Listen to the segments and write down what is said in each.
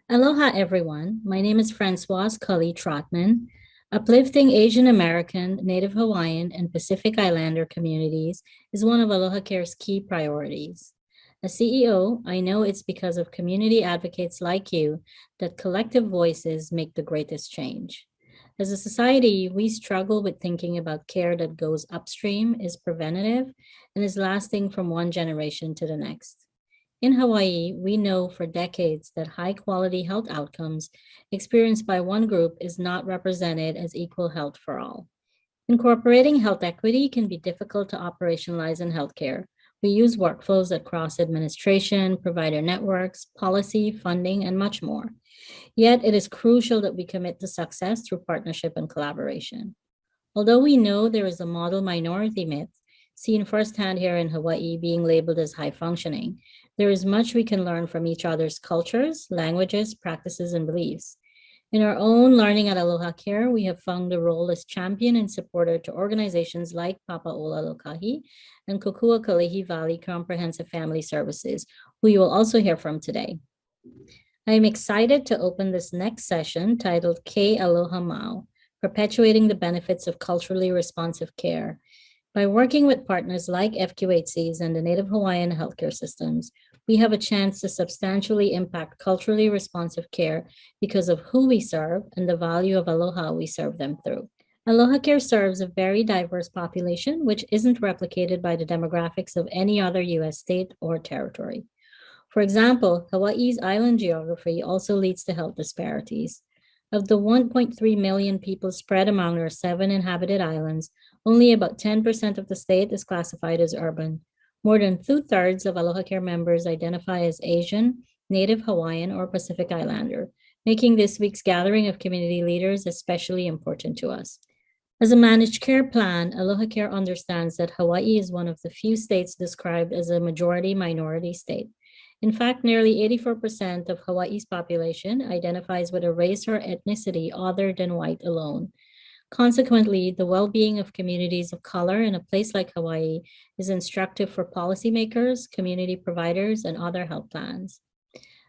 Aloha, everyone. My name is Francoise Cully Trotman. Uplifting Asian American, Native Hawaiian, and Pacific Islander communities is one of AlohaCare's key priorities. As CEO, I know it's because of community advocates like you that collective voices make the greatest change. As a society, we struggle with thinking about care that goes upstream, is preventative, and is lasting from one generation to the next. In Hawaii, we know for decades that high quality health outcomes experienced by one group is not represented as equal health for all. Incorporating health equity can be difficult to operationalize in healthcare. We use workflows that cross administration, provider networks, policy, funding, and much more. Yet it is crucial that we commit to success through partnership and collaboration. Although we know there is a model minority myth, seen firsthand here in Hawaii being labeled as high functioning, there is much we can learn from each other's cultures, languages, practices, and beliefs. In our own learning at AlohaCare, we have found a role as champion and supporter to organizations like Papaola Lokahi and Kokua Kalihi Valley Comprehensive Family Services, who you will also hear from today. I am excited to open this next session titled Aloha Mau, Perpetuating the Benefits of Culturally Responsive Care. By working with partners like FQHCs and the Native Hawaiian healthcare systems, we have a chance to substantially impact culturally responsive care because of who we serve and the value of aloha we serve them through. AlohaCare serves a very diverse population, which isn't replicated by the demographics of any other U.S. state or territory. For example, Hawaii's island geography also leads to health disparities. Of the 1.3 million people spread among our 7 inhabited islands, only about 10% of the state is classified as urban. More than 2/3 of AlohaCare members identify as Asian, Native Hawaiian, or Pacific Islander, making this week's gathering of community leaders especially important to us. As a managed care plan, AlohaCare understands that Hawaii is one of the few states described as a majority minority state. In fact, nearly 84% of Hawaii's population identifies with a race or ethnicity other than white alone. Consequently, the well-being of communities of color in a place like Hawaii is instructive for policymakers, community providers, and other health plans.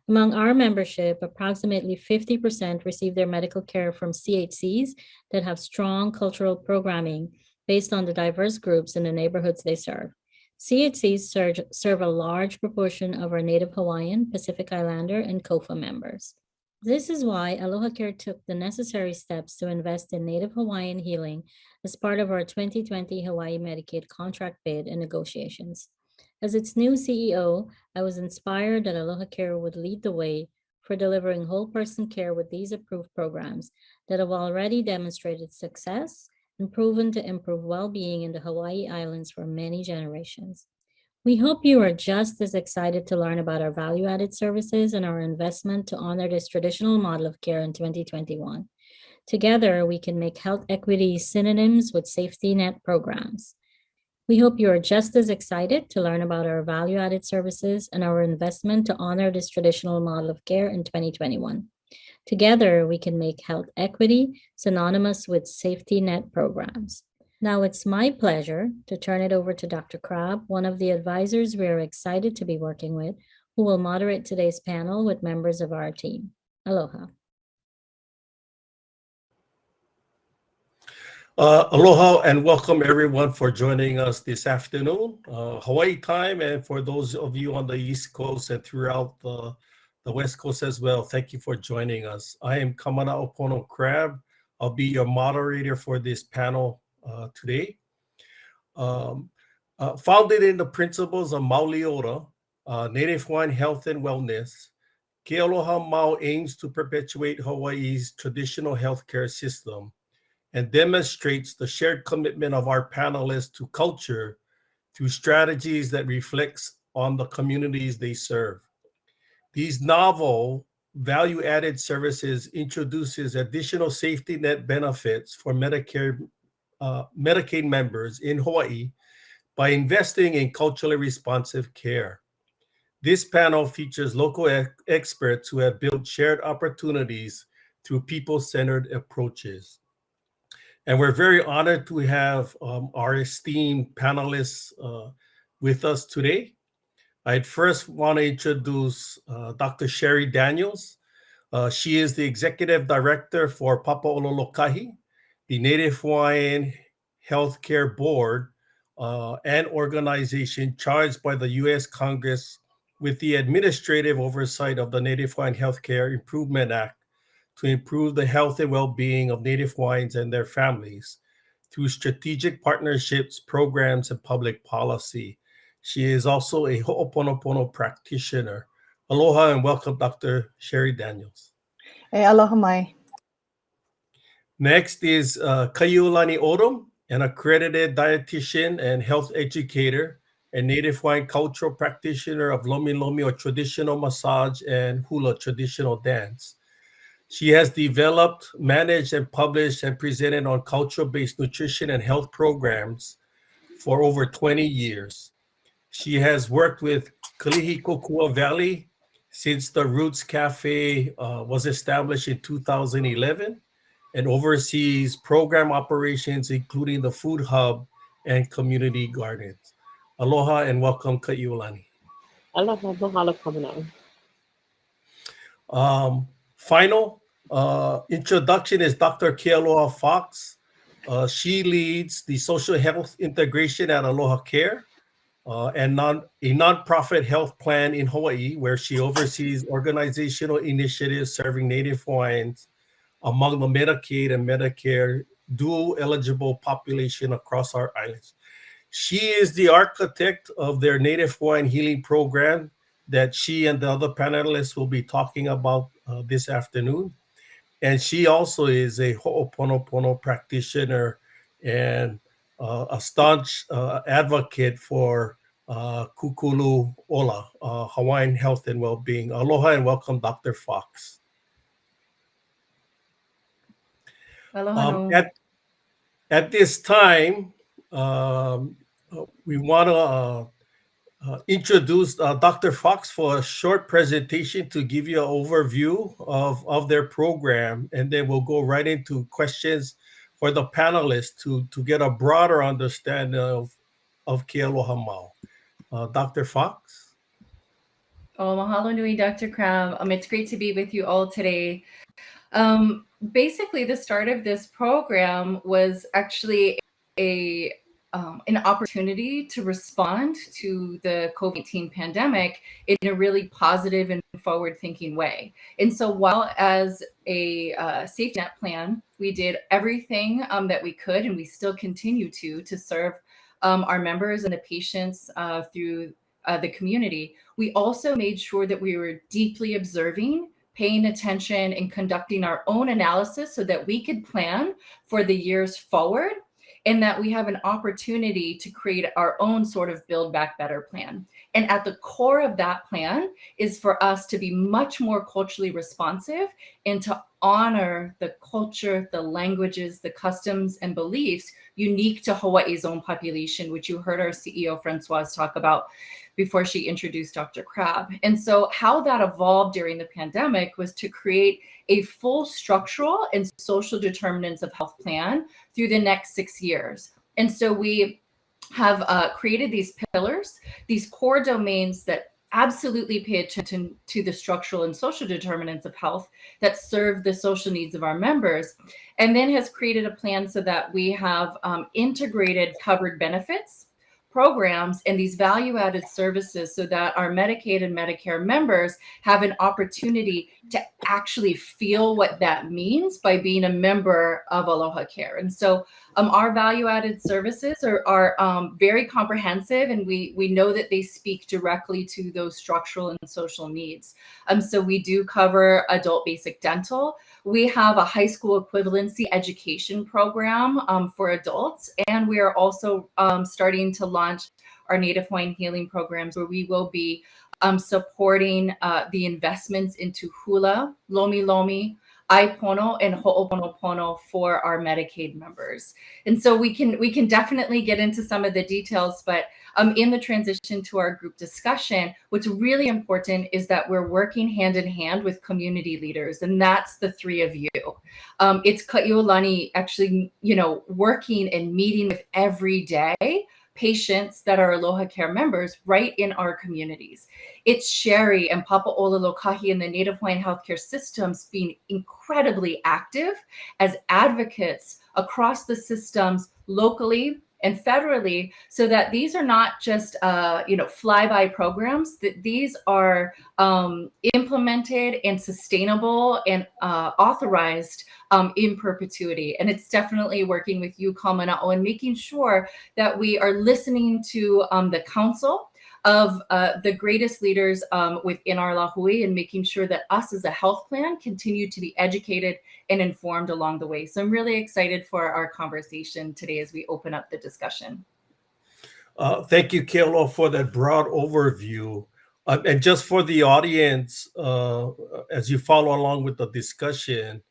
Among our membership, approximately 50% receive their medical care from CHCs that have strong cultural programming based on the diverse groups in the neighborhoods they serve. CHCs serve a large proportion of our Native Hawaiian, Pacific Islander, and KOFA members. This is why AlohaCare took the necessary steps to invest in Native Hawaiian healing as part of our 2020 Hawaii Medicaid contract bid and negotiations. As its new CEO, I was inspired that AlohaCare would lead the way for delivering whole person care with these approved programs that have already demonstrated success and proven to improve well-being in the Hawaii Islands for many generations. We hope you are just as excited to learn about our value-added services and our investment to honor this traditional model of care in 2021. Together, we can make health equity synonyms with safety net programs. We hope you are just as excited to learn about our value-added services and our investment to honor this traditional model of care in 2021. Together, we can make health equity synonymous with safety net programs. Now it's my pleasure to turn it over to Dr. Crabbe, one of the advisors we are excited to be working with, who will moderate today's panel with members of our team. Aloha. Aloha and welcome everyone for joining us this afternoon, Hawaii time, and for those of you on the East Coast and throughout the West Coast as well, thank you for joining us. I am Kamanaʻopono Crabbe. I'll be your moderator for this panel today. Founded in the principles of Maoliota, Native Hawaiian health and wellness, Kealoha Mau aims to perpetuate Hawaii's traditional healthcare system and demonstrates the shared commitment of our panelists to culture through strategies that reflects on the communities they serve. These novel value-added services introduces additional safety net benefits for Medicaid members in Hawaii by investing in culturally responsive care. This panel features local experts who have built shared opportunities through people-centered approaches. And we're very honored to have our esteemed panelists with us today. I'd first want to introduce Dr. Sheri Daniels, She is the Executive Director for Papaolo Lokahi, the Native Hawaiian Healthcare Board, an organization charged by the U.S. Congress with the administrative oversight of the Native Hawaiian Healthcare Improvement Act to improve the health and well-being of Native Hawaiians and their families through strategic partnerships, programs, and public policy. She is also a Ho'oponopono practitioner. Aloha and welcome, Dr. Sheri Daniels. Hey, aloha mai. Next is Kaiulani Odom, an accredited dietitian and health educator and Native Hawaiian cultural practitioner of Lomi Lomi, or traditional massage, and hula, traditional dance. She has developed, managed, and published and presented on cultural-based nutrition and health programs for over 20 years. She has worked with Kalihi Kokua Valley since the Roots Cafe was established in 2011 and oversees program operations, including the Food Hub and community gardens. Aloha and welcome, Kaiulani. Aloha, mahalo kamanaʻo. Final introduction is Dr. Kealoa Fox. She leads the social health integration at AlohaCare, and a nonprofit health plan in Hawaii, where she oversees organizational initiatives serving Native Hawaiians among the Medicaid and Medicare dual eligible population across our islands. She is the architect of their Native Hawaiian healing program that she and the other panelists will be talking about this afternoon. And she also is a Ho'oponopono practitioner and a staunch advocate for Kukulu Ola, Hawaiian health and well-being. Aloha and welcome, Dr. Fox. Aloha. At this time, we want to introduce Dr. Fox for a short presentation to give you an overview of their program, and then we'll go right into questions for the panelists to get a broader understanding of Kealoha Mau. Dr. Fox? Oh, mahalo nui, Dr. Crabbe. It's great to be with you all today. Basically, the start of this program was actually an opportunity to respond to the COVID-19 pandemic in a really positive and forward-thinking way. And so while as a safety net plan, we did everything that we could, and we still continue to serve our members and the patients through the community, we also made sure that we were deeply observing, paying attention, and conducting our own analysis so that we could plan for the years forward, and that we have an opportunity to create our own sort of Build Back Better plan. And at the core of that plan is for us to be much more culturally responsive and to honor the culture, the languages, the customs, and beliefs unique to Hawaii's own population, which you heard our CEO, Francoise, talk about before she introduced Dr. Crabbe. And so how that evolved during the pandemic was to create a full structural and social determinants of health plan through the next 6 years. And so we have created these pillars, these core domains that absolutely pay attention to the structural and social determinants of health that serve the social needs of our members, and then has created a plan so that we have integrated covered benefits, programs, and these value-added services so that our Medicaid and Medicare members have an opportunity to actually feel what that means by being a member of AlohaCare. And so our value-added services are very comprehensive, and we know that they speak directly to those structural and social needs. So we do cover adult basic dental. We have a high school equivalency education program for adults, and we are also starting to launch our Native Hawaiian healing programs, where we will be supporting the investments into hula, lomi lomi, aipono, and ho'oponopono for our Medicaid members. And so we can definitely get into some of the details, but in the transition to our group discussion, what's really important is that we're working hand in hand with community leaders, and that's the three of you. It's Kaiulani actually, working and meeting with every day patients that are AlohaCare members right in our communities. It's Sheri and Papaʻola Lokahi and the Native Hawaiian healthcare systems being incredibly active as advocates across the systems locally and federally, so that these are not just flyby programs, that these are implemented and sustainable and authorized in perpetuity. And it's definitely working with you, Kamanaʻo, and making sure that we are listening to the council of the greatest leaders within our lahui, and making sure that us as a health plan continue to be educated and informed along the way. So I'm really excited for our conversation today as we open up the discussion. Thank you, Kealoha, for that broad overview. And just for the audience, as you follow along with the discussion,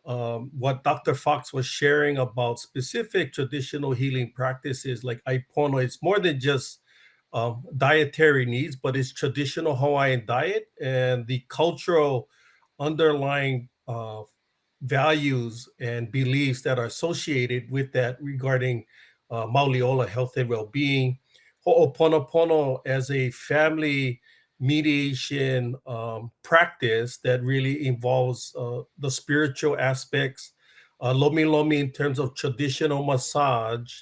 what Dr. Fox was sharing about specific traditional healing practices like aipono, it's more than just dietary needs, but it's traditional Hawaiian diet and the cultural underlying values and beliefs that are associated with that regarding Mauleola, health and well-being, Ho'oponopono as a family mediation practice that really involves the spiritual aspects, Lomi Lomi in terms of traditional massage,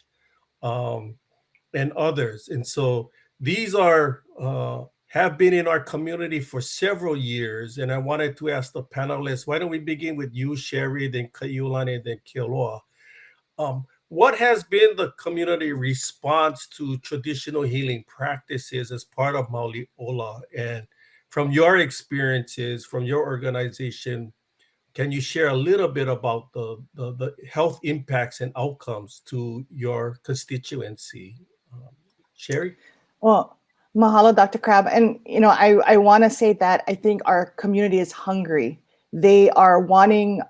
and others. And so these are have been in our community for several years. And I wanted to ask the panelists, why don't we begin with you, Sheri, then Kaiulani, and then Kealoha. What has been the community response to traditional healing practices as part of Mauleola? And from your experiences, from your organization, can you share a little bit about the health impacts and outcomes to your constituency? Sheri? Well, mahalo, Dr. Crabbe. And, I want to say that I think our community is hungry. They are wanting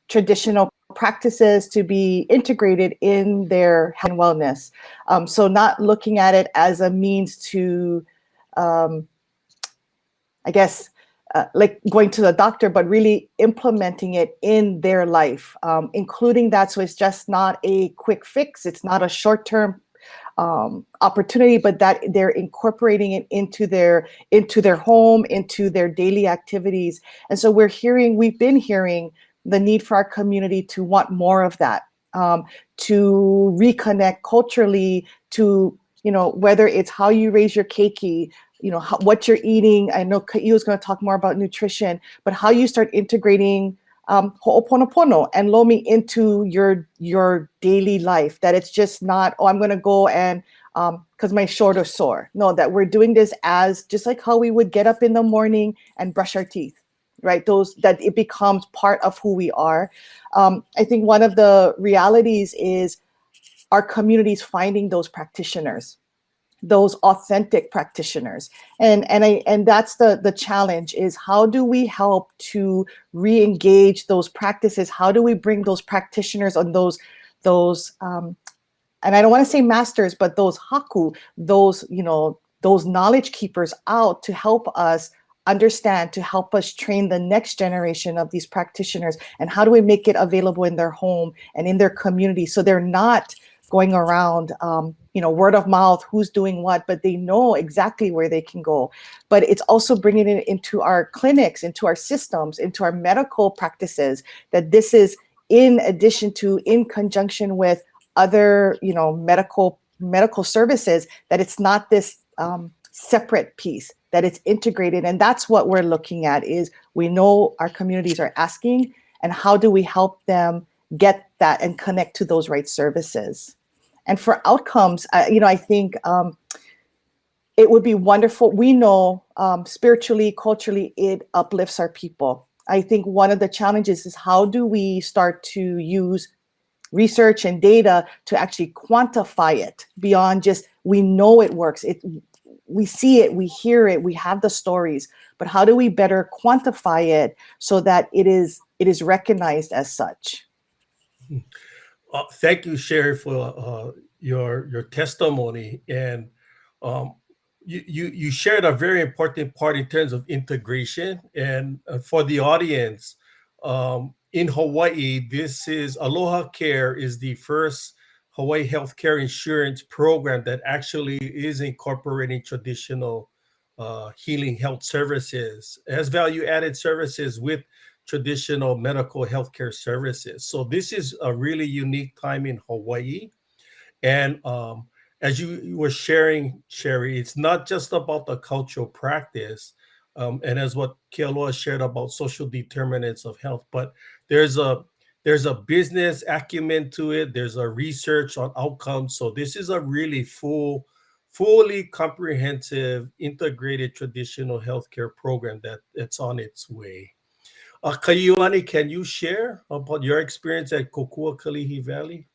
traditional practices to be integrated in their health and wellness. So not looking at it as a means to, like going to the doctor, but really implementing it in their life, including that. So it's just not a quick fix. It's not a short-term opportunity, but that they're incorporating it into their home, into their daily activities. And so we've been hearing the need for our community to want more of that, to reconnect culturally to, whether it's how you raise your keiki, what you're eating. I know Kaiu is going to talk more about nutrition, but how you start integrating ho'oponopono and lomi into your daily life, that it's just not, I'm going to go and because my shoulder's sore. No, that we're doing this as just like how we would get up in the morning and brush our teeth, right? That it becomes part of who we are. I think one of the realities is our communities finding those practitioners, those authentic practitioners. And that's the challenge, is how do we help to re-engage those practices? How do we bring those practitioners on those and I don't want to say masters, but those haku, those knowledge keepers out to help us understand, to help us train the next generation of these practitioners? And how do we make it available in their home and in their community, so they're not going around, word of mouth, who's doing what, but they know exactly where they can go. But it's also bringing it into our clinics, into our systems, into our medical practices, that this is in addition to, in conjunction with other, medical services, that it's not this separate piece, that it's integrated. And that's what we're looking at, is we know our communities are asking, and how do we help them get that and connect to those right services? And for outcomes, I think it would be wonderful. We know spiritually, culturally, it uplifts our people. I think one of the challenges is, how do we start to use research and data to actually quantify it beyond just, we know it works. We see it, we hear it, we have the stories, but how do we better quantify it so that it is recognized as such? Thank you, Sheri, for your testimony. And you shared a very important part in terms of integration. And for the audience, in Hawaii, this is AlohaCare is the first Hawaii healthcare insurance program that actually is incorporating traditional healing health services as value-added services with traditional medical healthcare services. So this is a really unique time in Hawaii. And as you were sharing, Sheri, it's not just about the cultural practice, and as what Kealoha shared about social determinants of health, but there's a business acumen to it. There's a research on outcomes. So this is a really fully comprehensive, integrated traditional healthcare program that's on its way. Kaiulani, can you share about your experience at Kokua, Kalihi Valley?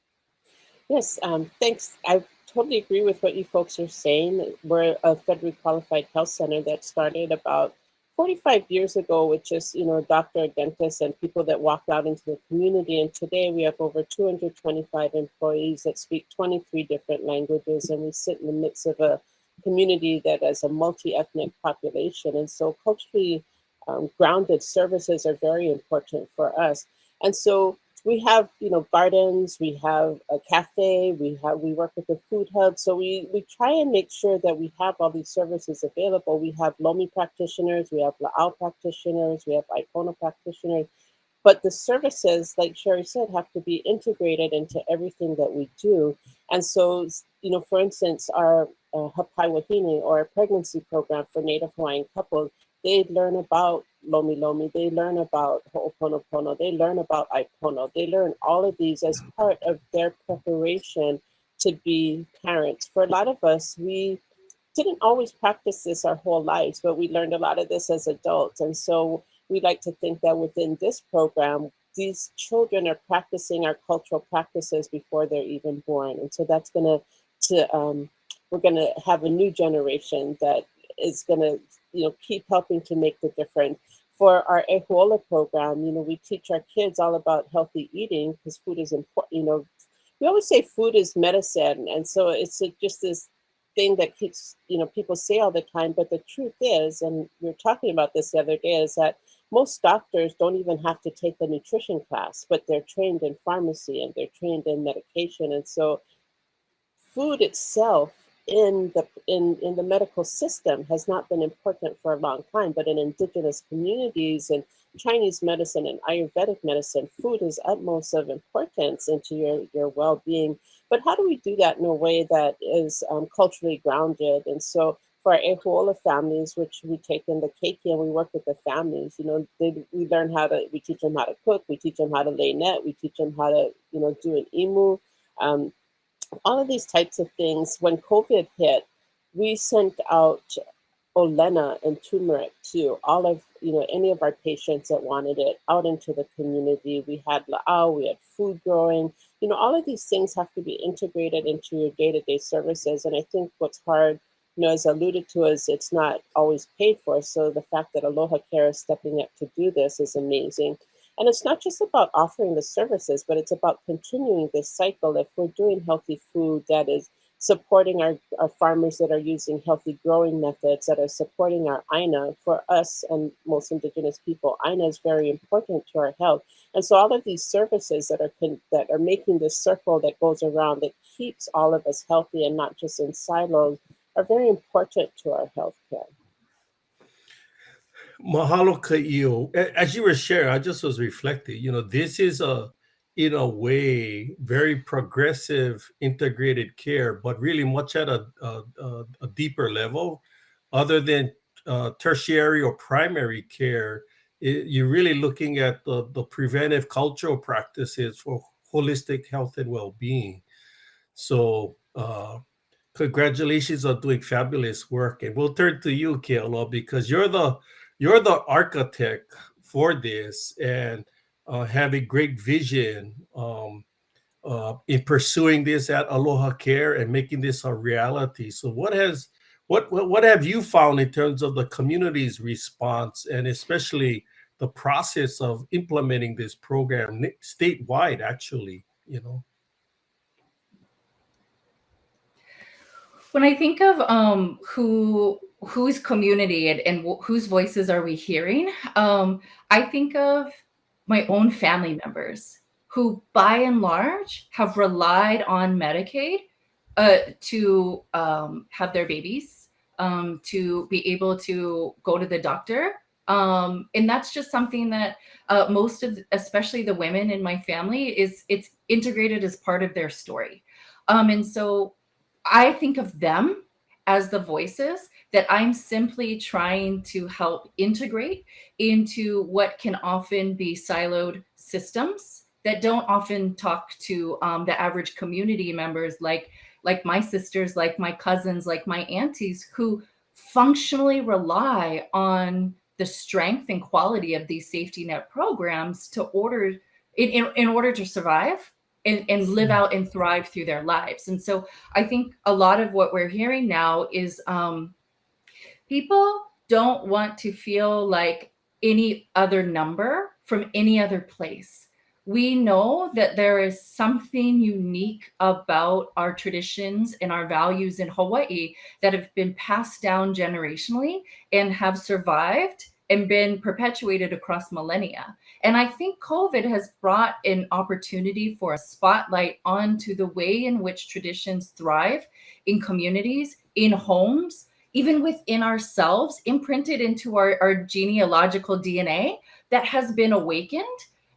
Yes, thanks. I totally agree with what you folks are saying. We're a federally qualified health center that started about 45 years ago with just, doctor, dentists, and people that walked out into the community. And today we have over 225 employees that speak 23 different languages, and we sit in the midst of a community that has a multi-ethnic population. And so culturally grounded services are very important for us. And so we have, gardens, we have a cafe, we work with the food hub. So we try and make sure that we have all these services available. We have Lomi practitioners, we have La'au practitioners, we have Aipono practitioners. But the services, like Sheri said, have to be integrated into everything that we do. And so, for instance, our Hapai Wahine, or a pregnancy program for Native Hawaiian couples, they learn about Lomi Lomi, they learn about Ho'oponopono, they learn about Aipono, they learn all of these as part of their preparation to be parents. For a lot of us, we didn't always practice this our whole lives, but we learned a lot of this as adults. And so we like to think that within this program, these children are practicing our cultural practices before they're even born. And so that's we're gonna have a new generation that is gonna keep helping to make the difference. For our Ehuola program, we teach our kids all about healthy eating because food is important. We always say food is medicine. And so it's just this thing that keeps, people say all the time. But the truth is, and we were talking about this the other day, is that most doctors don't even have to take a nutrition class, but they're trained in pharmacy and they're trained in medication. And so food itself in the medical system has not been important for a long time, but in indigenous communities and Chinese medicine and Ayurvedic medicine, food is utmost of importance into your well-being. But how do we do that in a way that is culturally grounded? And so for our Ehuola families, which we take in the keiki and we work with the families, we learn we teach them how to cook, we teach them how to lay net, we teach them how to, do an imu. All of these types of things. When COVID hit, we sent out Olena and turmeric to all of, any of our patients that wanted it out into the community. We had La'au, we had food growing. All of these things have to be integrated into your day-to-day services. And I think what's hard, as alluded to, is it's not always paid for. So the fact that AlohaCare is stepping up to do this is amazing. And it's not just about offering the services, but it's about continuing this cycle. If we're doing healthy food that is supporting our farmers that are using healthy growing methods, that are supporting our AINA, for us and most indigenous people, AINA is very important to our health. And so all of these services that are making this circle that goes around, that keeps all of us healthy and not just in silos, are very important to our healthcare. Mahalo Kai'io. As you were sharing, I just was reflecting, this is in a way, very progressive integrated care, but really much at a deeper level. Other than tertiary or primary care, you're really looking at the preventive cultural practices for holistic health and well-being. So congratulations on doing fabulous work. And we'll turn to you, Kealoha, because you're the architect for this, and have a great vision in pursuing this at AlohaCare and making this a reality. So what have you found in terms of the community's response, and especially the process of implementing this program statewide, actually, When I think of whose community and whose voices are we hearing, I think of my own family members who by and large have relied on Medicaid to have their babies, to be able to go to the doctor. And that's just something that most of, especially the women in my family, it's integrated as part of their story. And so I think of them as the voices that I'm simply trying to help integrate into what can often be siloed systems that don't often talk to the average community members, like my sisters, like my cousins, like my aunties, who functionally rely on the strength and quality of these safety net programs to in order to survive and live out and thrive through their lives. And so I think a lot of what we're hearing now is people don't want to feel like any other number from any other place. We know that there is something unique about our traditions and our values in Hawaii that have been passed down generationally and have survived and been perpetuated across millennia. And I think COVID has brought an opportunity for a spotlight onto the way in which traditions thrive in communities, in homes, even within ourselves, imprinted into our genealogical DNA that has been awakened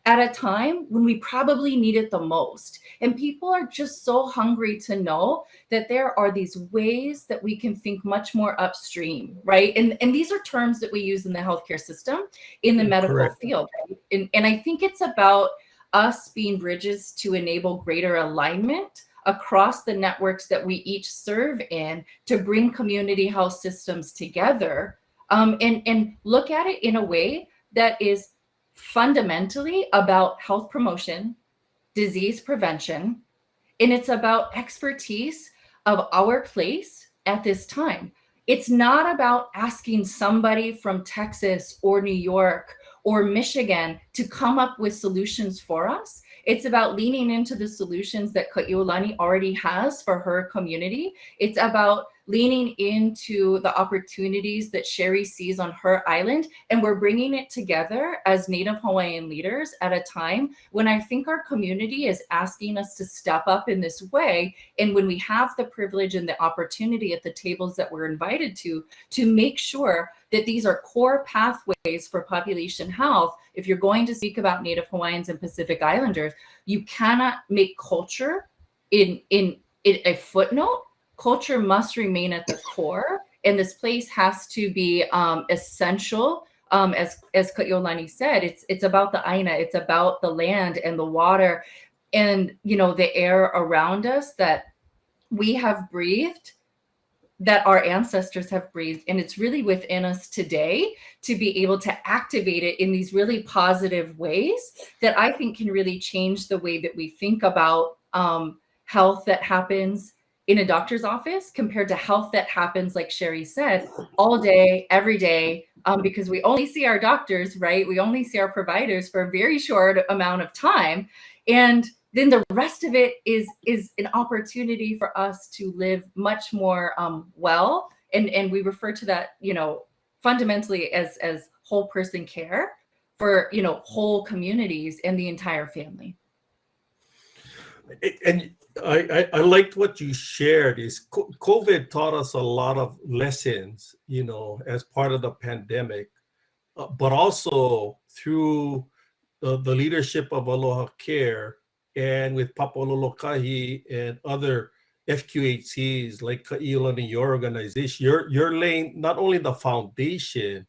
at a time when we probably need it the most. And people are just so hungry to know that there are these ways that we can think much more upstream, right? And these are terms that we use in the healthcare system, in the medical Correct. field. Right? And I think it's about us being bridges to enable greater alignment across the networks that we each serve in to bring community health systems together, and look at it in a way that is fundamentally about health promotion, disease prevention, and it's about expertise of our place at this time. It's not about asking somebody from Texas or New York or Michigan to come up with solutions for us. It's about leaning into the solutions that Kaiulani already has for her community. It's about leaning into the opportunities that Sheri sees on her island. And we're bringing it together as Native Hawaiian leaders at a time when I think our community is asking us to step up in this way. And when we have the privilege and the opportunity at the tables that we're invited to make sure that these are core pathways for population health. If you're going to speak about Native Hawaiians and Pacific Islanders, you cannot make culture in a footnote. Culture must remain at the core, and this place has to be essential. As Kaiulani said, it's about the aina, it's about the land and the water, and the air around us that we have breathed, that our ancestors have breathed, and it's really within us today to be able to activate it in these really positive ways that I think can really change the way that we think about health that happens in a doctor's office compared to health that happens, like Sheri said, all day, every day, because we only see our doctors, right? We only see our providers for a very short amount of time. And then the rest of it is an opportunity for us to live much more well. And we refer to that, fundamentally as whole person care for, whole communities and the entire family. And I liked what you shared is COVID taught us a lot of lessons, as part of the pandemic, but also through the leadership of AlohaCare and with Lokahi and other FQHCs like Kaiulani, your organization, you're laying not only the foundation,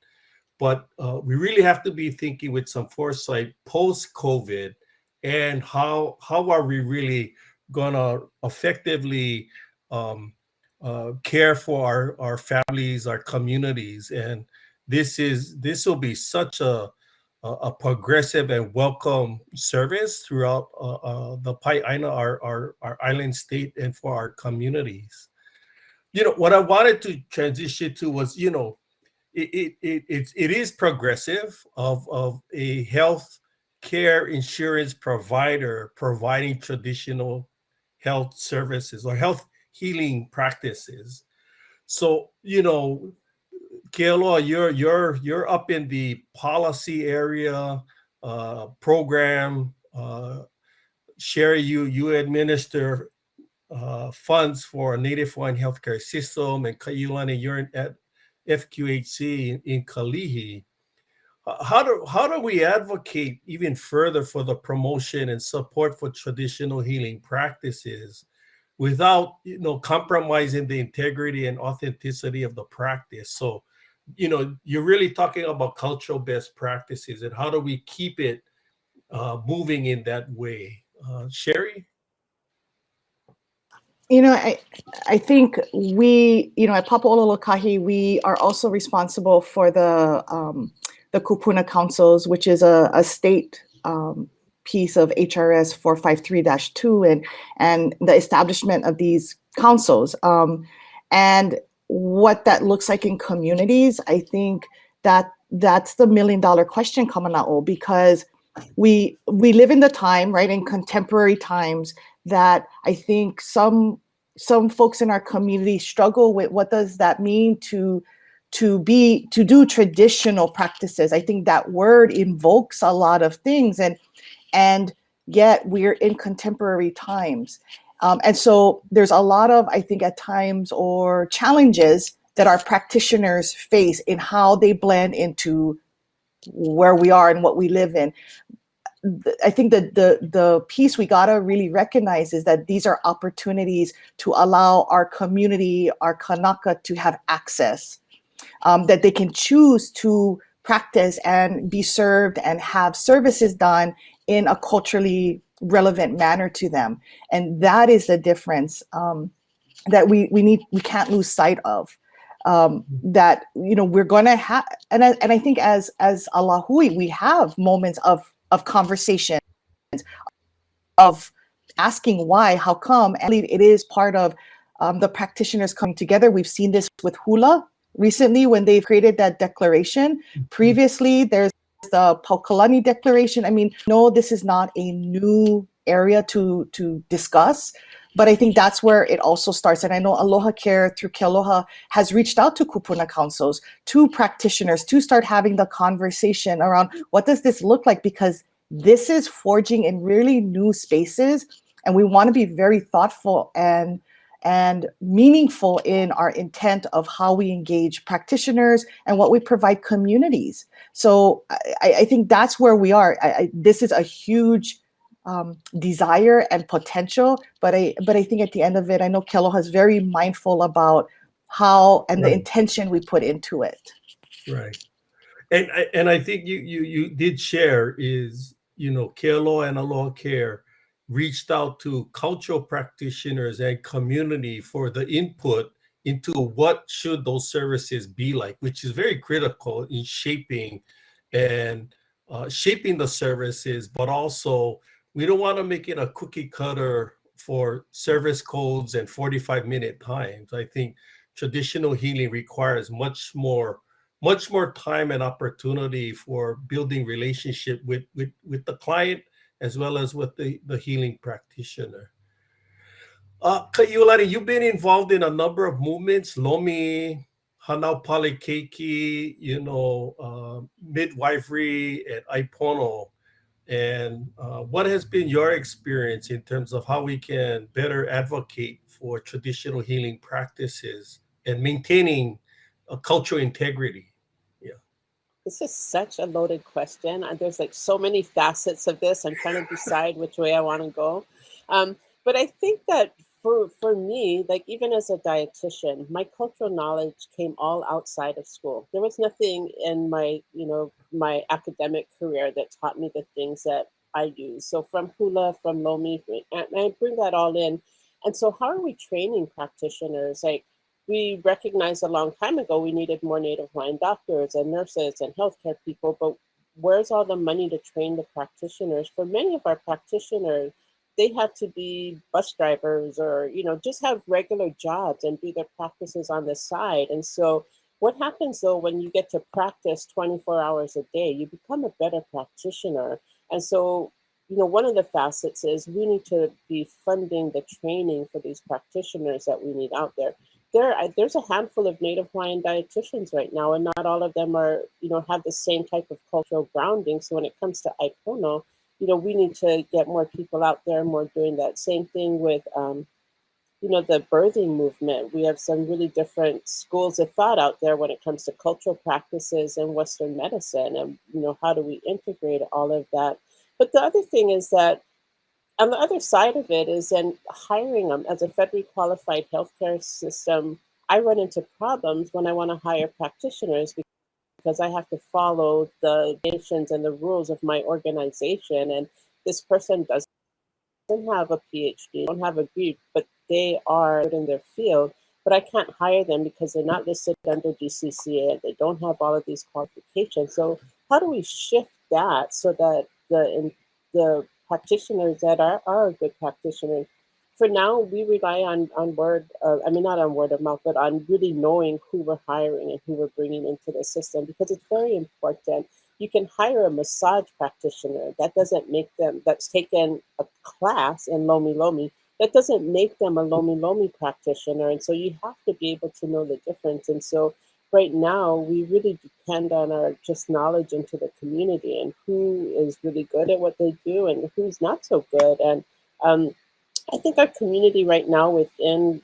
but we really have to be thinking with some foresight post-COVID, and how are we really gonna effectively care for our families, our communities. And this will be such a progressive and welcome service throughout the Pai'aina, our island state, and for our communities. What I wanted to transition to was, it is progressive of a health care insurance provider providing traditional health services or health healing practices. So, Kealoha, you're up in the policy area, program Sheri, you administer funds for Native Hawaiian healthcare system, and Kaiulani, you're at FQHC in Kalihi. How do we advocate even further for the promotion and support for traditional healing practices without, compromising the integrity and authenticity of the practice? So, you're really talking about cultural best practices, and how do we keep it moving in that way? Sheri? I think we, at Papaʻola Lokahi, we are also responsible for the Kupuna Councils, which is a state piece of HRS 453-2 and the establishment of these councils. And what that looks like in communities, I think that's the $1 million question, Kamanaʻo, because we live in the time, right, in contemporary times, that I think some folks in our community struggle with what does that mean to do traditional practices. I think that word invokes a lot of things, and yet we're in contemporary times. And so there's a lot of, I think at times, or challenges that our practitioners face in how they blend into where we are and what we live in. I think that the piece we gotta really recognize is that these are opportunities to allow our community, our Kanaka, to have access, that they can choose to practice and be served and have services done in a culturally relevant manner to them. And that is the difference that we can't lose sight of. That we're gonna have, and I think as Alahui, we have moments of conversation, of asking why, how come, and it is part of the practitioners coming together. We've seen this with hula recently when they've created that declaration. Previously, there's the Paukalani Declaration. I mean, no, this is not a new area to discuss, but I think that's where it also starts. And I know AlohaCare through Kealoha has reached out to kupuna councils, to practitioners, to start having the conversation around what does this look like, because this is forging in really new spaces, and we want to be very thoughtful and meaningful in our intent of how we engage practitioners and what we provide communities. So I think that's where we are. This is a huge desire and potential, but I think at the end of it, I know Kealoha is very mindful about how and the intention we put into it. Right. And I think you did share is, Kealoha and AlohaCare reached out to cultural practitioners and community for the input into what should those services be like, which is very critical in shaping the services, but also we don't want to make it a cookie cutter for service codes and 45-minute times. I think traditional healing requires much more time and opportunity for building relationship with the client as well as with the healing practitioner. Kaiulani, you've been involved in a number of movements, Lomi, Hanau Palikeiki, midwifery, and Aipono. And what has been your experience in terms of how we can better advocate for traditional healing practices and maintaining cultural integrity? This is such a loaded question. There's like so many facets of this. I'm trying to decide which way I want to go. But I think that for me, like even as a dietitian, my cultural knowledge came all outside of school. There was nothing in my academic career that taught me the things that I use. So from hula, from Lomi, and I bring that all in. And so how are we training practitioners? Like, we recognized a long time ago we needed more Native Hawaiian doctors and nurses and healthcare people, but where's all the money to train the practitioners? For many of our practitioners, they have to be bus drivers or, just have regular jobs and do their practices on the side. And so what happens though, when you get to practice 24 hours a day, you become a better practitioner. And so, one of the facets is we need to be funding the training for these practitioners that we need out there. There's a handful of Native Hawaiian dietitians right now, and not all of them are, have the same type of cultural grounding. So when it comes to Aipono, we need to get more people out there, more doing that. Same thing with, the birthing movement. We have some really different schools of thought out there when it comes to cultural practices and Western medicine, and how do we integrate all of that. But the other thing is that on the other side of it is in hiring them as a federally qualified healthcare system. I run into problems when I want to hire practitioners because I have to follow the regulations and the rules of my organization, and this person doesn't have a PhD, don't have a degree, but they are in their field, but I can't hire them because they're not listed under DCCA and they don't have all of these qualifications. So how do we shift that so that the practitioners that are good practitioners, for now, we rely on not on word of mouth, but on really knowing who we're hiring and who we're bringing into the system, because it's very important. You can hire a massage practitioner. That doesn't make them, that's taken a class in Lomi Lomi, that doesn't make them a Lomi Lomi practitioner. And so you have to be able to know the difference. And so right now, we really depend on our just knowledge into the community and who is really good at what they do and who's not so good. And I think our community right now within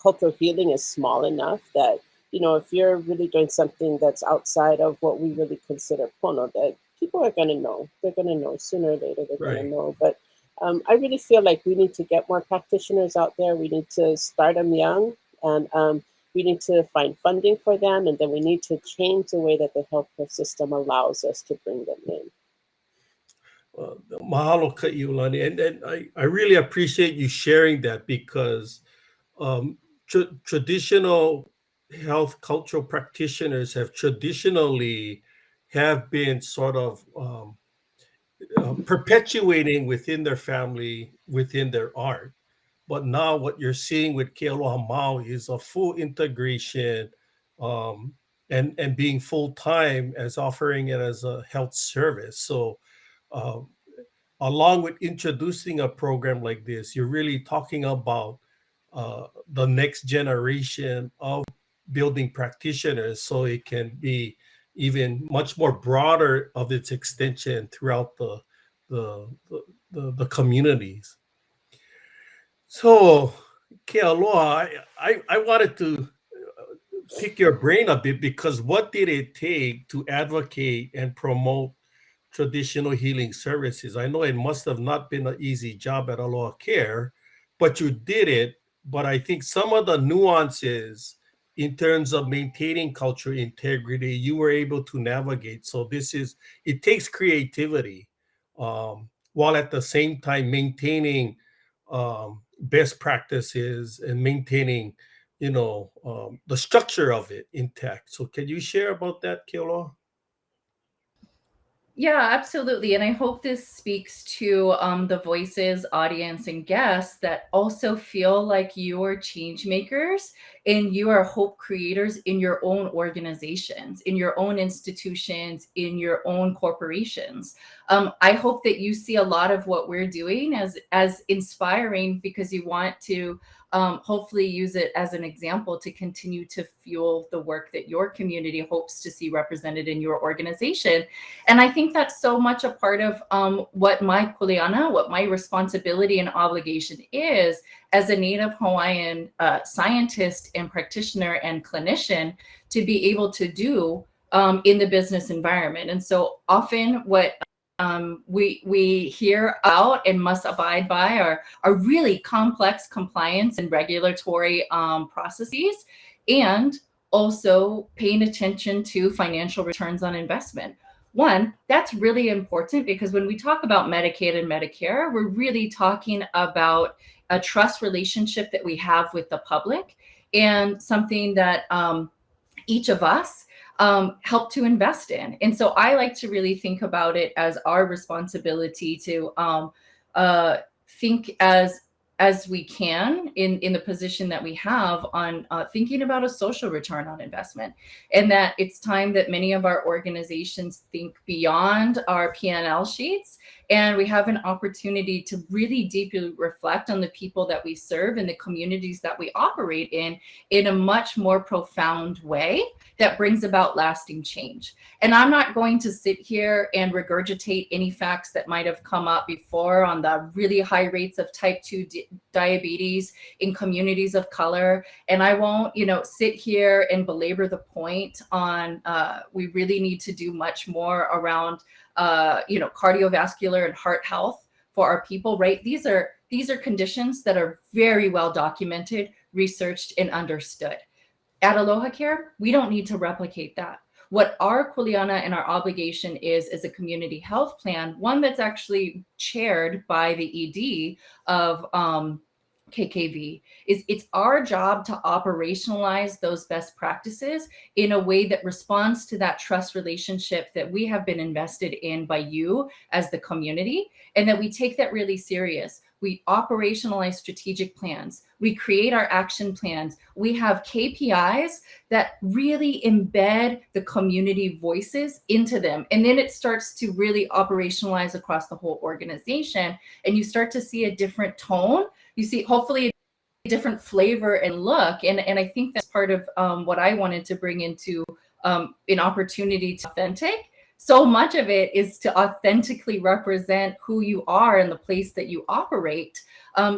cultural healing is small enough that, if you're really doing something that's outside of what we really consider pono, that people are going to know. They're going to know sooner or later, they're going to know. But I really feel like we need to get more practitioners out there. We need to start them young, and we need to find funding for them. And then we need to change the way that the healthcare system allows us to bring them in. Mahalo, Kaiulani. And I really appreciate you sharing that, because traditional health cultural practitioners have traditionally been sort of perpetuating within their family, within their art. But now what you're seeing with Kealoha Mau is a full integration, and being full-time as offering it as a health service. So along with introducing a program like this, you're really talking about the next generation of building practitioners, so it can be even much more broader of its extension throughout the communities. So, Kealoha, I wanted to pick your brain a bit, because what did it take to advocate and promote traditional healing services? I know it must have not been an easy job at AlohaCare, but you did it. But I think some of the nuances in terms of maintaining cultural integrity, you were able to navigate. So it takes creativity, while at the same time maintaining best practices and maintaining, the structure of it intact. So can you share about that, Kealoha? Yeah, absolutely. And I hope this speaks to the voices, audience, and guests that also feel like you are change makers and you are hope creators in your own organizations, in your own institutions, in your own corporations. I hope that you see a lot of what we're doing as inspiring, because you want to hopefully use it as an example to continue to fuel the work that your community hopes to see represented in your organization. And I think that's so much a part of what my kuleana, what my responsibility and obligation is as a Native Hawaiian scientist and practitioner and clinician, to be able to do in the business environment. And so often what we hear out and must abide by are really complex compliance and regulatory processes, and also paying attention to financial returns on investment. One, that's really important, because when we talk about Medicaid and Medicare, we're really talking about a trust relationship that we have with the public, and something that each of us help to invest in. And so I like to really think about it as our responsibility to think as as we can in the position that we have on thinking about a social return on investment, and that it's time that many of our organizations think beyond our P&L sheets, and we have an opportunity to really deeply reflect on the people that we serve and the communities that we operate in a much more profound way that brings about lasting change. And I'm not going to sit here and regurgitate any facts that might have come up before on the really high rates of type 2 diabetes in communities of color. And I won't, sit here and belabor the point on we really need to do much more around, cardiovascular and heart health for our people, right? These are conditions that are very well documented, researched, and understood. At AlohaCare, we don't need to replicate that. What our kuleana and our obligation is a community health plan, one that's actually chaired by the ED of KKV, is it's our job to operationalize those best practices in a way that responds to that trust relationship that we have been invested in by you as the community, and that we take that really serious. We operationalize strategic plans. We create our action plans. We have KPIs that really embed the community voices into them. And then it starts to really operationalize across the whole organization. And you start to see a different tone. You see, hopefully, a different flavor and look. And I think that's part of what I wanted to bring into an opportunity to authentic. So much of it is to authentically represent who you are in the place that you operate,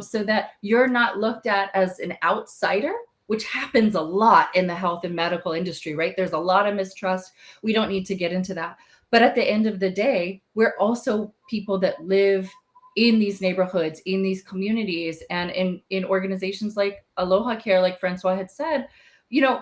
so that you're not looked at as an outsider, which happens a lot in the health and medical industry, right? There's a lot of mistrust. We don't need to get into that. But at the end of the day, we're also people that live in these neighborhoods, in these communities, and in organizations like AlohaCare, like Francois had said,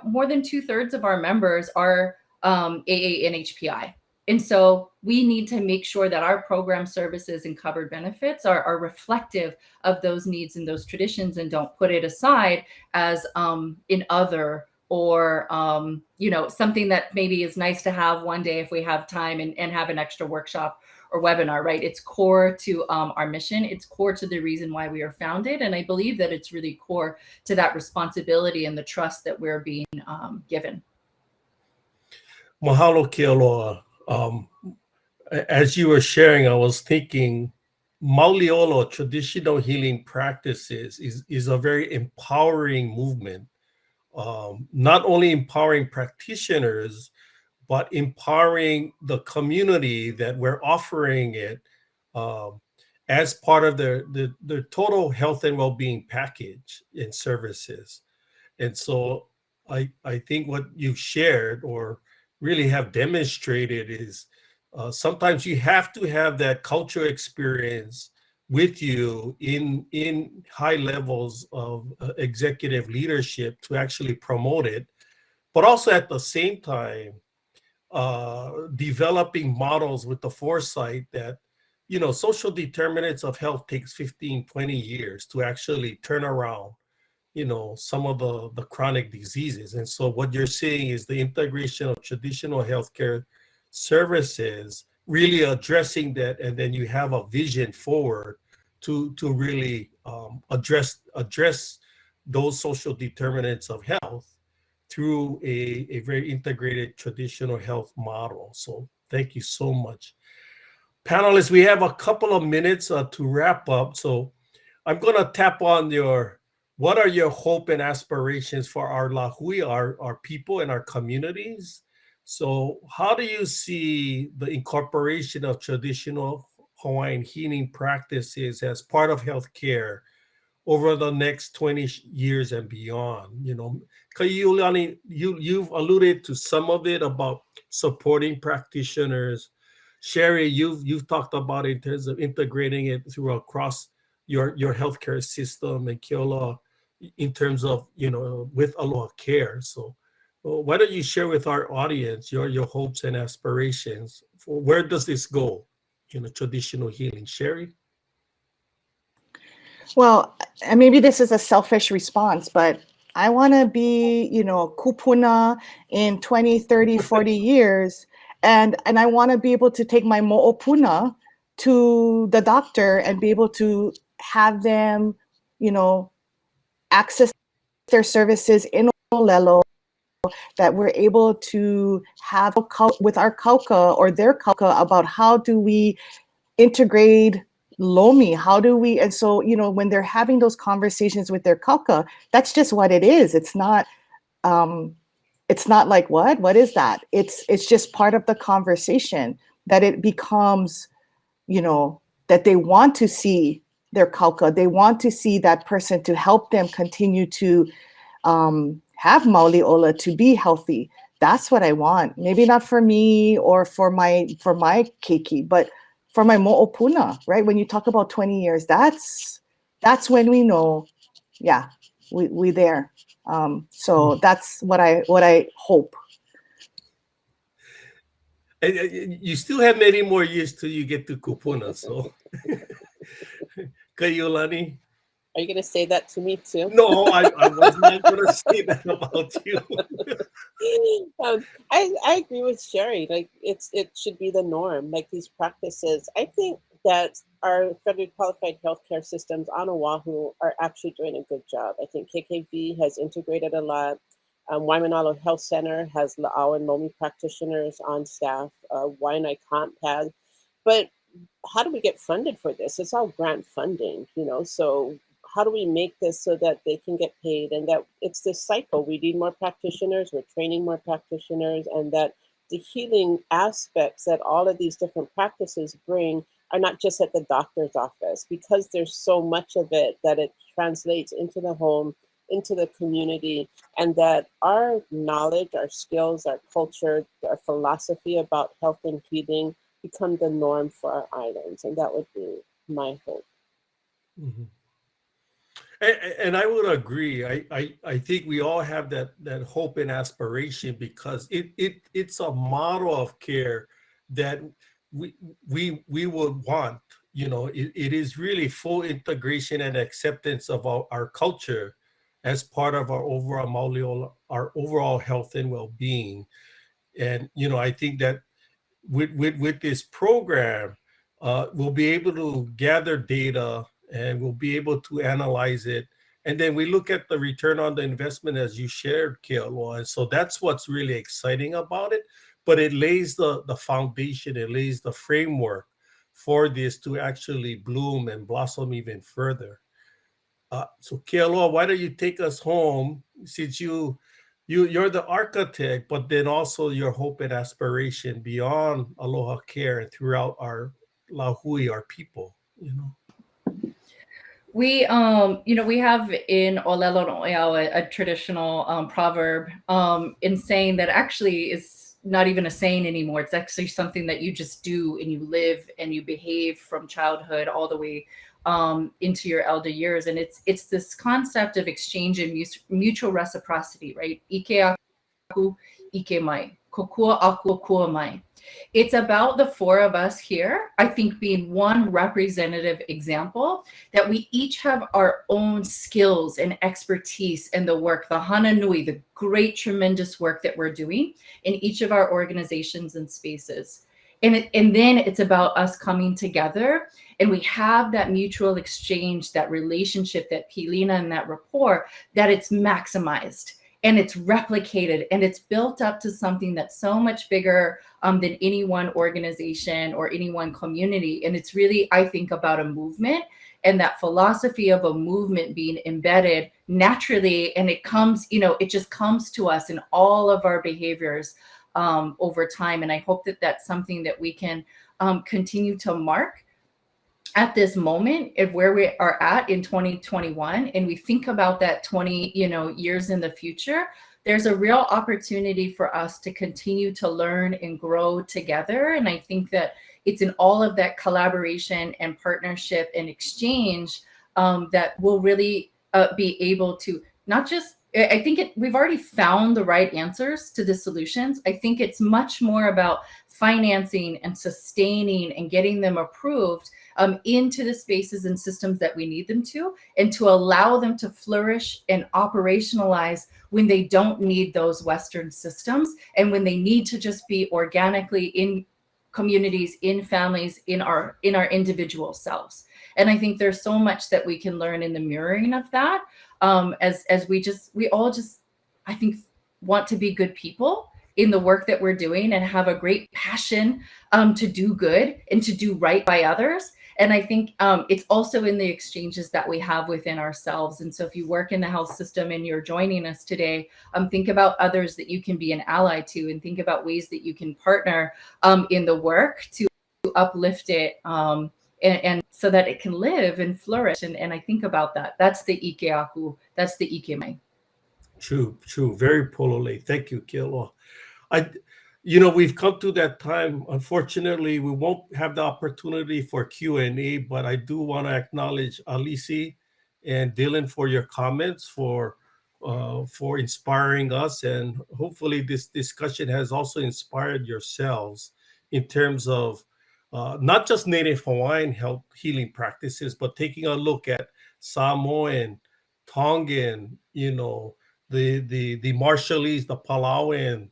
more than 2/3 of our members are AA and HPI. And so we need to make sure that our program services and covered benefits are reflective of those needs and those traditions, and don't put it aside as an other, or something that maybe is nice to have one day if we have time and have an extra workshop or webinar, right? It's core to our mission. It's core to the reason why we are founded. And I believe that it's really core to that responsibility and the trust that we're being given. Mahalo, Kealoha. As you were sharing, I was thinking Mauliolo, traditional healing practices, is a very empowering movement. Not only empowering practitioners, but empowering the community that we're offering it as part of the total health and well-being package and services. And so I think what you've shared or really have demonstrated is sometimes you have to have that cultural experience with you in high levels of executive leadership to actually promote it, but also at the same time developing models with the foresight that social determinants of health takes 15-20 years to actually turn around some of the chronic diseases. And so what you're seeing is the integration of traditional healthcare services really addressing that, and then you have a vision forward to really address those social determinants of health through a very integrated traditional health model. So thank you so much. Panelists, we have a couple of minutes to wrap up. So I'm going to tap on what are your hope and aspirations for our lahui, our people and our communities? So how do you see the incorporation of traditional Hawaiian healing practices as part of healthcare over the next 20 years and beyond? Kaiulani, you've alluded to some of it about supporting practitioners. Sheri, you've talked about it in terms of integrating it through across your healthcare system, and Kealoha in terms of with AlohaCare. So why don't you share with our audience your hopes and aspirations for where does this go, traditional healing? Sheri? Well, and maybe this is a selfish response, but I want to be, kupuna in 20, 30, 40 years. And I want to be able to take my mo'opuna to the doctor and be able to have them access their services in Olelo, that we're able to have with our kauka or their kauka about how do we integrate Lomi, how do we, and so, when they're having those conversations with their kauka, that's just what it is. It's not like, what is that? It's just part of the conversation, that it becomes, that they want to see their kauka, they want to see that person to help them continue to have Mauliola, to be healthy. That's what I want. Maybe not for me or for my keiki, but for my mo'opuna, right? When you talk about 20 years, that's when we know, yeah, we there. So that's what I hope. And you still have many more years till you get to kupuna, so. Kaiulani? Are you going to say that to me too? No, I was not going to say that about you. I agree with Sheri. Like it should be the norm. Like these practices, I think that our federally qualified healthcare systems on Oahu are actually doing a good job. I think KKV has integrated a lot. Waimanalo Health Center has La'au and Lomi practitioners on staff. Waianae Comp has, but how do we get funded for this? It's all grant funding, so how do we make this so that they can get paid, and that it's this cycle? We need more practitioners, we're training more practitioners, and that the healing aspects that all of these different practices bring are not just at the doctor's office, because there's so much of it that it translates into the home, into the community, and that our knowledge, our skills, our culture, our philosophy about health and healing become the norm for our islands. And that would be my hope. Mm-hmm. And I would agree. I think we all have that hope and aspiration, because it's a model of care that we would want. It is really full integration and acceptance of our culture as part of our overall Mauliola, our overall health and well-being. And I think that with this program, we'll be able to gather data, and we'll be able to analyze it. And then we look at the return on the investment, as you shared, Kealoha. And so that's what's really exciting about it. But it lays the foundation, it lays the framework for this to actually bloom and blossom even further. So Kealoha, why don't you take us home, since you're the architect, but then also your hope and aspiration beyond AlohaCare and throughout our Lahui, our people, We, we have in Olelo No'eau a traditional proverb in saying that actually is not even a saying anymore. It's actually something that you just do and you live and you behave from childhood all the way into your elder years. And it's this concept of exchange and mutual reciprocity, right? Ike aku, ike mai. Kokua aku, kua mai. It's about the four of us here, I think, being one representative example, that we each have our own skills and expertise in the work, the hana nui, the great, tremendous work that we're doing in each of our organizations and spaces. And then it's about us coming together, and we have that mutual exchange, that relationship, that pilina and that rapport, that it's maximized. And it's replicated, and it's built up to something that's so much bigger than any one organization or any one community. And it's really, I think, about a movement, and that philosophy of a movement being embedded naturally. And it comes, it just comes to us in all of our behaviors over time. And I hope that that's something that we can continue to mark at this moment of where we are at in 2021, and we think about that 20 years in the future. There's a real opportunity for us to continue to learn and grow together. And I think that it's in all of that collaboration and partnership and exchange that we'll really be able to not just, I think we've already found the right answers to the solutions. I think it's much more about financing and sustaining and getting them approved into the spaces and systems that we need them to, and to allow them to flourish and operationalize when they don't need those Western systems, and when they need to just be organically in communities, in families, in our individual selves. And I think there's so much that we can learn in the mirroring of that, as we all just, I think, want to be good people in the work that we're doing and have a great passion to do good and to do right by others. And I think it's also in the exchanges that we have within ourselves. And so if you work in the health system and you're joining us today, think about others that you can be an ally to, and think about ways that you can partner in the work to uplift it, and so that it can live and flourish. And I think about that. That's the ike aku. That's the ike mai. True. Very polole. Thank you, Kealoha. We've come to that time. Unfortunately, we won't have the opportunity for Q&A, but I do want to acknowledge Alisi and Dylan for your comments, for inspiring us, and hopefully this discussion has also inspired yourselves in terms of not just Native Hawaiian health healing practices, but taking a look at Samoan, Tongan, the Marshallese, the Palauan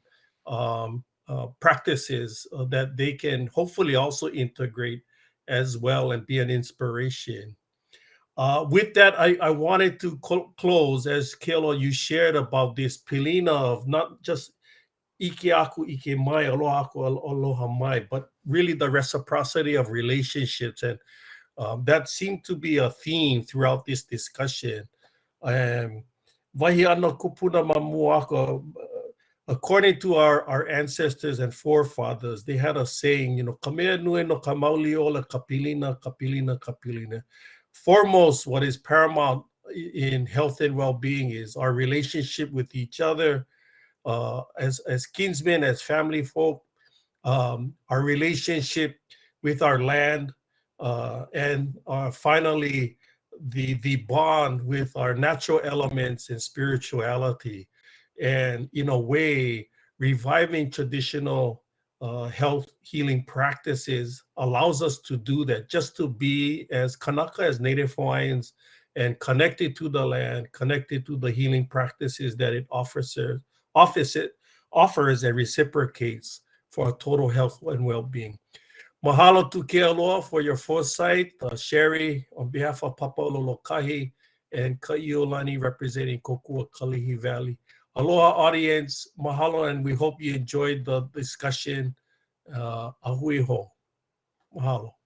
practices that they can hopefully also integrate as well and be an inspiration. With that, I wanted to close, as Kealoha, you shared about this pilina of not just ike aku, ike mai, aloha aku, aloha mai, but really the reciprocity of relationships. And that seemed to be a theme throughout this discussion. Wahi ana kupuna mamuaka, according to our ancestors and forefathers, they had a saying, kamea nui no ka mauli ola kapilina, kapilina, kapilina. Foremost, what is paramount in health and well-being is our relationship with each other, as kinsmen, as family folk, our relationship with our land, and finally, the bond with our natural elements and spirituality. And in a way, reviving traditional health healing practices allows us to do that, just to be as Kanaka, as Native Hawaiians, and connected to the land, connected to the healing practices that it offers and reciprocates for total health and well-being. Mahalo to Kealoha for your foresight. Sheri, on behalf of Papa'olo Lokahi, and Kaiulani representing Kokua, Kalihi Valley. Aloha audience, mahalo, and we hope you enjoyed the discussion. Ahui ho. Mahalo.